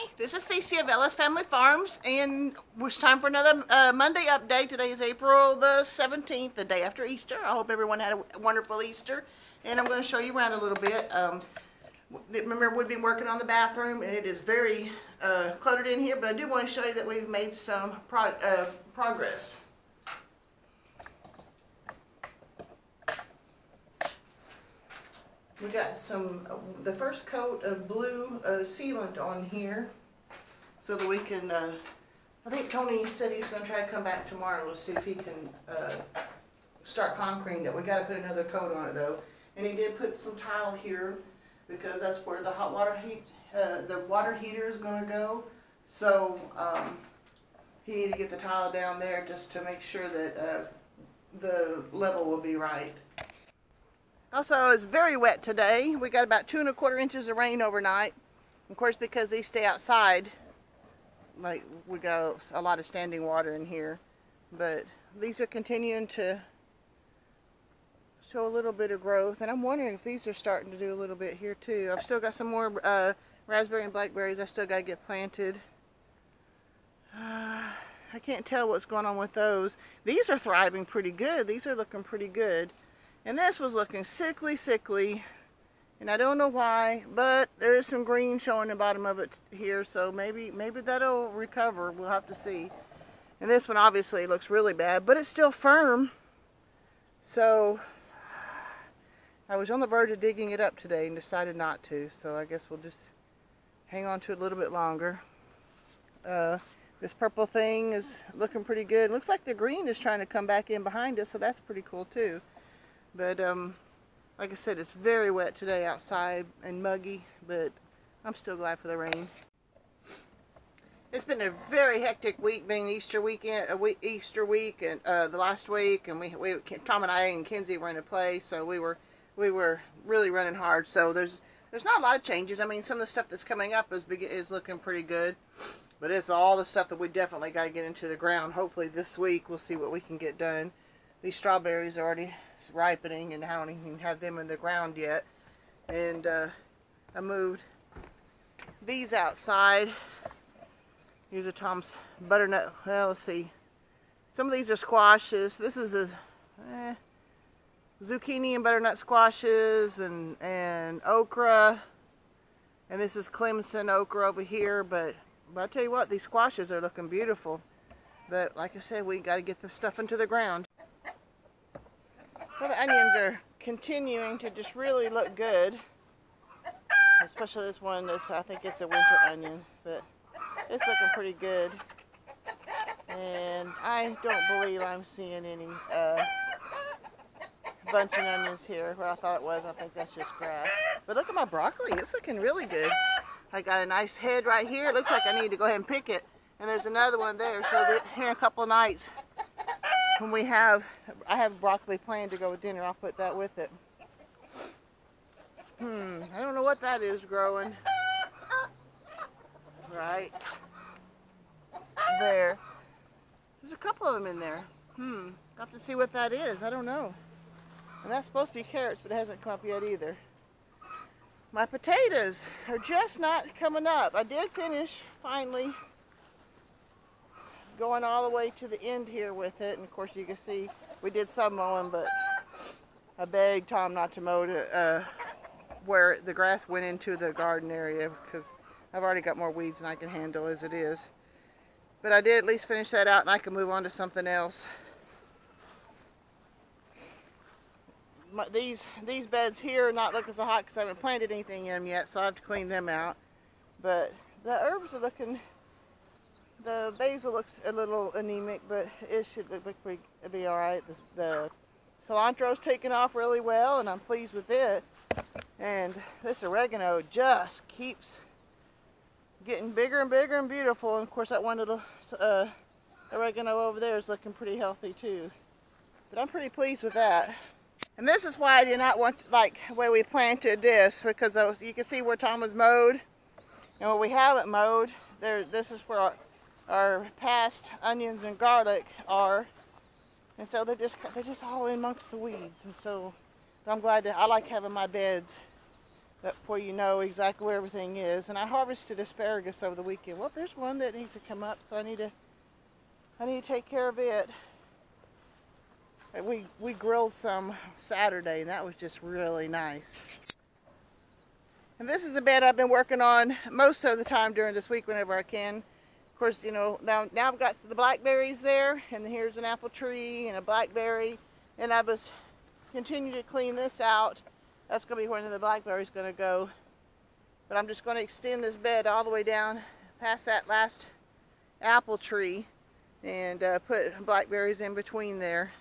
Hi, this is Stacy of Ellis Family Farms, and it's time for another Monday update. Today is April the 17th, the day after Easter. I hope everyone had a wonderful Easter, and I'm going to show you around a little bit. Remember, we've been working on the bathroom, and it is very cluttered in here, but I do want to show you that we've made some progress. We got the first coat of blue sealant on here so that we can, I think Tony said he's going to try to come back tomorrow to see if he can start concreting it. We got to put another coat on it though. And he did put some tile here because that's where the hot water the water heater is going to go. So he needed to get the tile down there just to make sure that the level will be right. Also, it's very wet today. We got about 2 1/4 inches of rain overnight. Of course, because these stay outside, like we got a lot of standing water in here. But these are continuing to show a little bit of growth, and I'm wondering if these are starting to do a little bit here too. I've still got some more raspberry and blackberries I still got to get planted. I can't tell what's going on with those. These are thriving pretty good. These are looking pretty good. And this was looking sickly, and I don't know why, but there is some green showing the bottom of it here, so maybe that'll recover. We'll have to see. And this one obviously looks really bad, but it's still firm. So I was on the verge of digging it up today and decided not to, so I guess we'll just hang on to it a little bit longer. This purple thing is looking pretty good. It looks like the green is trying to come back in behind us, so that's pretty cool too. But like I said, it's very wet today outside and muggy, but I'm still glad for the rain. It's been a very hectic week, being Easter weekend, Easter week, and the last week, and Tom and I and Kenzie were in a play, so we were really running hard. So there's not a lot of changes. I mean, some of the stuff that's coming up is looking pretty good, but it's all the stuff that we definitely got to get into the ground. Hopefully this week we'll see what we can get done. These strawberries are already ripening, and I don't even have them in the ground yet. And I moved these outside. These are Tom's butternut. Well, let's see. Some of these are squashes. This is a zucchini and butternut squashes and okra. And this is Clemson okra over here. But I tell you what, these squashes are looking beautiful. But like I said, we got to get the stuff into the ground. Well, the onions are continuing to just really look good, especially this one. I think it's a winter onion, but it's looking pretty good. And I don't believe I'm seeing any bunching onions here where I thought it was. I think that's just grass. But look at my broccoli. It's looking really good. I got a nice head right here. It looks like I need to go ahead and pick it. And there's another one there. So here in a couple of nights, when I have broccoli planned to go with dinner, I'll put that with it. I don't know what that is growing. Right there. There's a couple of them in there. I'll have to see what that is. I don't know. And that's supposed to be carrots, but it hasn't come up yet either. My potatoes are just not coming up. I did finish finally going all the way to the end here with it, and of course you can see we did some mowing, but I begged Tom not to mow where the grass went into the garden area, because I've already got more weeds than I can handle as it is. But I did at least finish that out, and I can move on to something else. These beds here are not looking so hot because I haven't planted anything in them yet, so I have to clean them out. But the herbs are looking. The basil looks a little anemic, but it should be all right. The cilantro's taken off really well, and I'm pleased with it. And this oregano just keeps getting bigger and bigger and beautiful. And of course, that one little oregano over there is looking pretty healthy too. But I'm pretty pleased with that. And this is why I did not want, like, the way we planted this, because you can see where Tom was mowed, and where we haven't mowed. This is where our past onions and garlic are, and so they're just all in amongst the weeds. And so I'm glad I like having my beds That before you know exactly where everything is. And I harvested asparagus over the weekend. Well, there's one that needs to come up, so I need to take care of it. We grilled some Saturday, and that was just really nice. And this is the bed I've been working on most of the time during this week whenever I can. Of course, you know, now I've got the blackberries there, and here's an apple tree and a blackberry, and I was continue to clean this out. That's going to be where the blackberry's going to go. But I'm just going to extend this bed all the way down past that last apple tree and put blackberries in between there.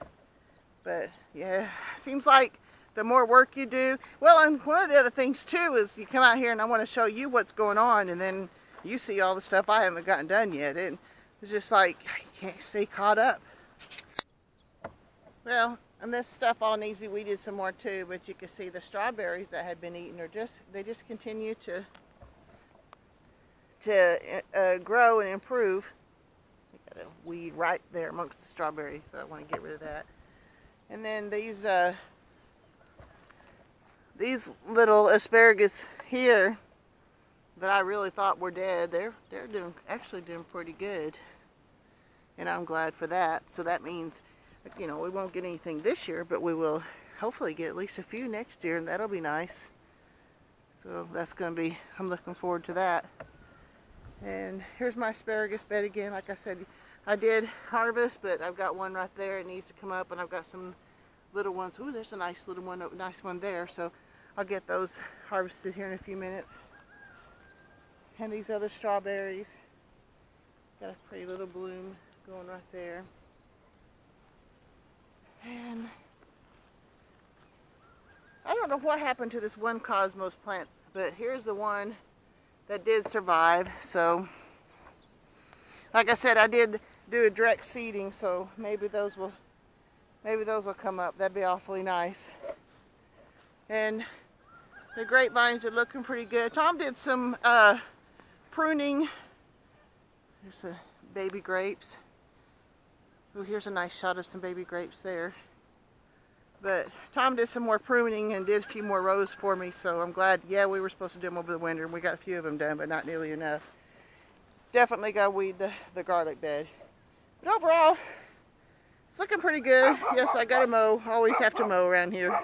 But yeah, seems like the more work you do. Well, and one of the other things too is you come out here and I want to show you what's going on, and then you see all the stuff I haven't gotten done yet. And it's just like, you can't stay caught up. Well, and this stuff all needs to be weeded some more too, but you can see the strawberries that had been eaten are they just continue to grow and improve. I got a weed right there amongst the strawberries, so I want to get rid of that. And then these little asparagus here that I really thought were dead, they're actually doing pretty good, and I'm glad for that. So that means, you know, we won't get anything this year, but we will hopefully get at least a few next year, and that'll be nice. So that's going to be, I'm looking forward to that. And here's my asparagus bed again. Like I said, I did harvest, but I've got one right there. It needs to come up, and I've got some little ones. Ooh, there's a nice little one, nice one there. So I'll get those harvested here in a few minutes. And these other strawberries, got a pretty little bloom going right there. And I don't know what happened to this one cosmos plant, but here's the one that did survive. So like I said, I did do a direct seeding, so maybe those will come up. That'd be awfully nice. And the grapevines are looking pretty good. Tom did some pruning. There's the baby grapes. Oh, here's a nice shot of some baby grapes there. But Tom did some more pruning and did a few more rows for me, so I'm glad. Yeah, we were supposed to do them over the winter, and we got a few of them done, but not nearly enough. Definitely got to weed the garlic bed. But overall, it's looking pretty good. Yes, I got to mow. Always have to mow around here.